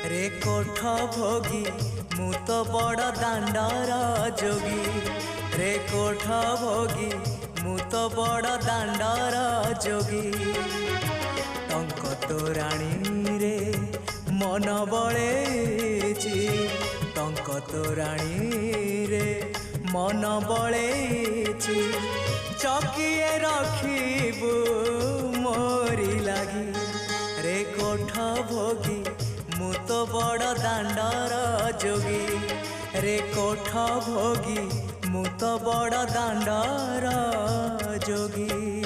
रे कोठ भोगी मु तो बड़ दांडर जोगी रे कोठ भोगी मु तो बड़ दांडर जोगी टंक तोराणी रे मन बळेची टंक तोराणी रे मन बळेची चकिए रखिबू मोरी लागी रे कोठ भोगी मु तो बड़ दांडर जोगी रे कोठ भोगी मु तो बड़ दांडर जोगी।